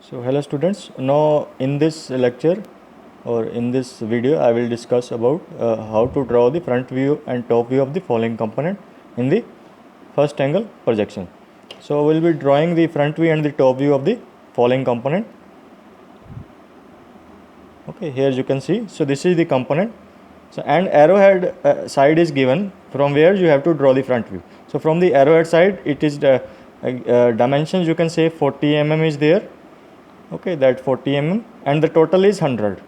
So hello students, now in this lecture or in this video I will discuss about how to draw the front view and top view of the following component in the first angle projection. So we will be drawing the front view and the top view of the following component. Okay, here you can see, so this is the component. So and arrowhead side is given from where you have to draw the front view. So from the arrowhead side it is the dimensions, you can say 40 mm is there. Okay, that 40 mm and the total is 100.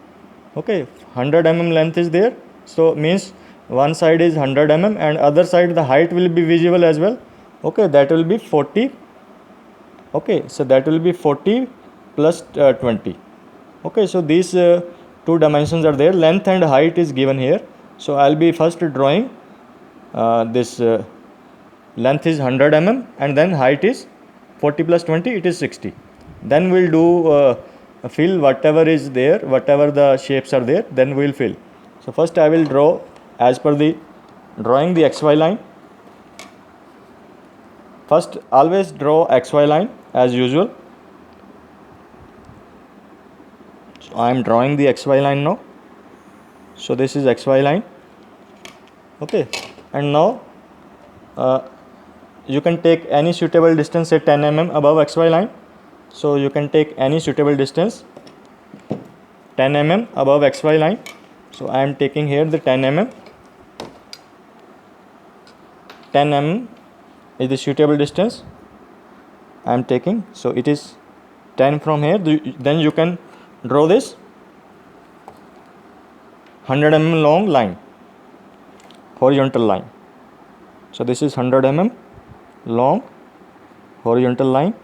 Okay, 100 mm length is there, so means one side is 100 mm and other side the height will be visible as well. Okay, that will be 40. Okay, so that will be 40 plus 20. Okay, so these two dimensions are there, length and height is given here. So I'll be first drawing this length is 100 mm and then height is 40 plus 20, it is 60. Then we'll do fill whatever is there, whatever the shapes are there, then we'll fill. So first I will draw as per the drawing the XY line. First always draw XY line as usual. So I am drawing the XY line now. So this is XY line. Okay, and now you can take any suitable distance, say 10 mm above XY line. So you can take any suitable distance 10 mm above XY line. So I am taking here the 10 mm. 10 mm is the suitable distance I am taking. So it is 10 from here. Then you can draw this 100 mm long line, horizontal line. So this is 100 mm long horizontal line,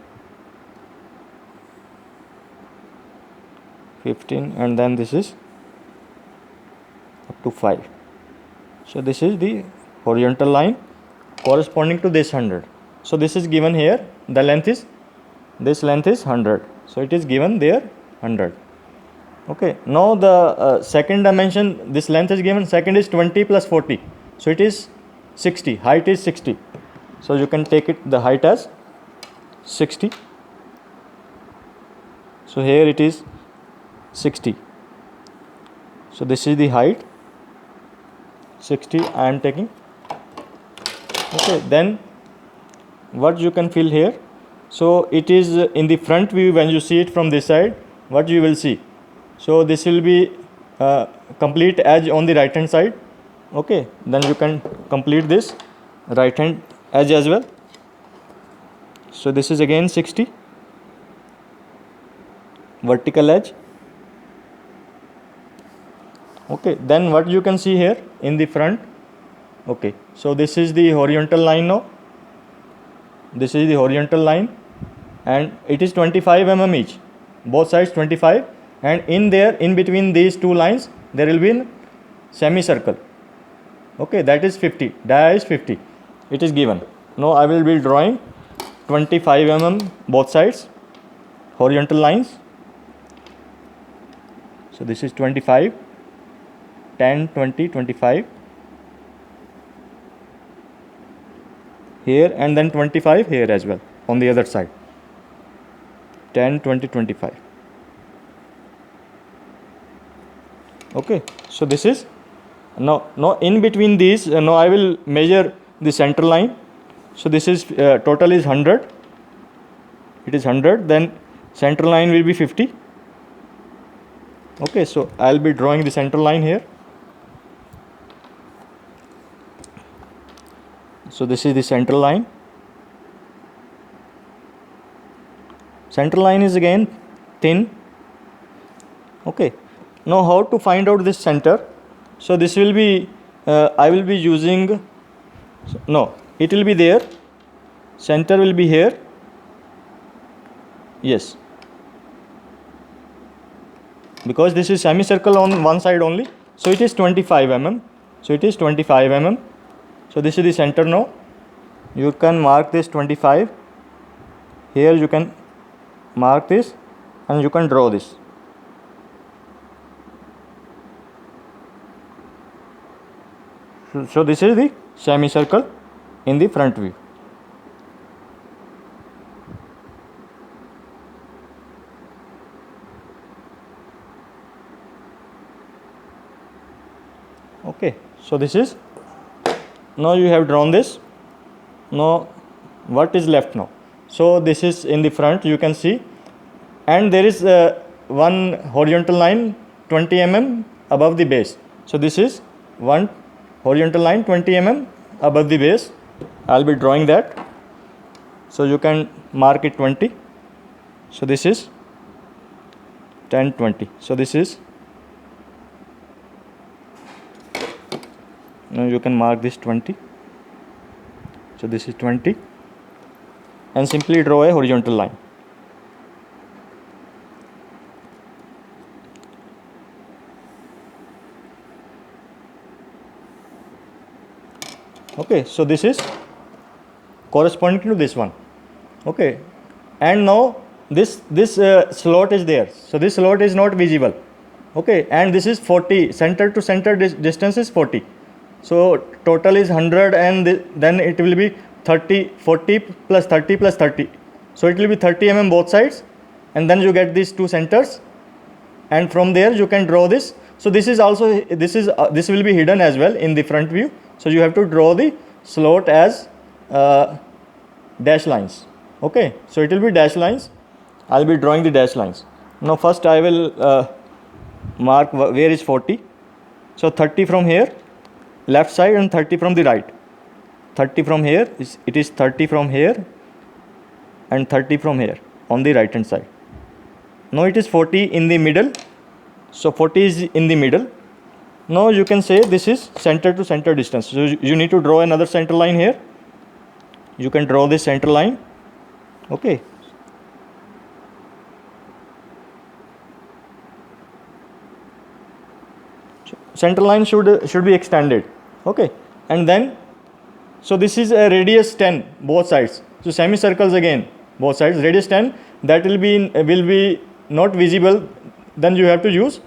15, and then this is up to 5. So this is the horizontal line corresponding to this 100. So this is given here, the length is, this length is 100. So it is given there 100. Okay, now the second dimension, this length is given, second is 20 plus 40. So it is 60, height is 60. So you can take it, the height as 60. So here it is 60. So this is the height 60 I am taking. Okay, then what you can fill here, so it is in the front view, when you see it from this side, what you will see, so this will be complete edge on the right hand side. Okay, then you can complete this right hand edge as well. So this is again 60 vertical edge. Okay, then what you can see here in the front. Okay, so this is the horizontal line now. This is the horizontal line and it is 25 mm each, both sides 25, and in there, in between these two lines, there will be a semicircle. Okay, that is 50, dia is 50, it is given. Now I will be drawing 25 mm both sides, horizontal lines. So this is 25, 10, 20, 25 here, and then 25 here as well on the other side, 10, 20, 25. Okay, so this is now in between these, now I will measure the center line. So this is total is 100, it is 100, then center line will be 50. Okay, so I'll be drawing the center line here. So this is the center line. Center line is again thin. Okay, now how to find out this center? So this will be I will be using, no, it will be there, center will be here. Yes, because this is semicircle on one side only, so it is 25 mm. So it is 25 mm. So this is the center now. You can mark this 25. Here you can mark this and you can draw this. So this is the semicircle in the front view. Okay, so this is, now you have drawn this. Now what is left now? So this is in the front, you can see, and there is one horizontal line 20 mm above the base. So this is one horizontal line 20 mm above the base. I'll be drawing that. So you can mark it 20. So this is 10, 20. So this is, now you can mark this 20. So this is 20, and simply draw a horizontal line. Okay, so this is corresponding to this one. Okay, and now this slot is there. So this slot is not visible. Okay, and this is 40, center to center distance is 40. So total is 100, and then it will be 30, 40 plus 30 plus 30. So it will be 30 mm both sides, and then you get these two centers, and from there you can draw this. So this is also, this will be hidden as well in the front view. So you have to draw the slot as dash lines. Okay, so it will be dash lines. I'll be drawing the dash lines. Now first I will mark where is 40. So 30 from here, left side, and 30 from the right. 30 from here, it is 30 from here and 30 from here on the right hand side. Now it is 40 in the middle. So 40 is in the middle. Now you can say this is center to center distance. So you need to draw another center line here. You can draw this center line. Okay. So center line should be extended. Okay. And then, so this is a radius 10 both sides. So semicircles again both sides, radius 10, that will be not visible. Then you have to use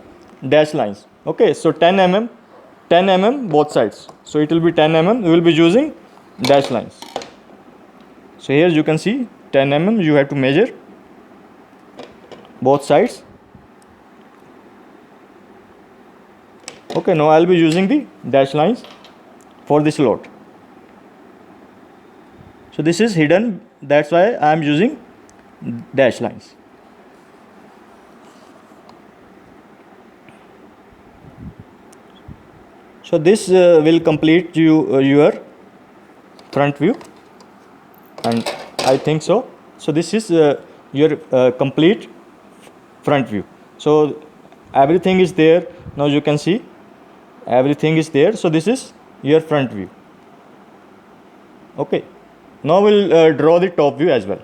dash lines. Okay, so 10 mm both sides. So it will be 10 mm. You will be using dash lines. So here you can see 10 mm. You have to measure both sides. Okay, now I'll be using the dash lines for this slot. So this is hidden. That's why I am using dash lines. So this will complete your front view, and I think so. So this is your complete front view. So everything is there. Now you can see everything is there. So this is your front view. Okay. Now we'll draw the top view as well.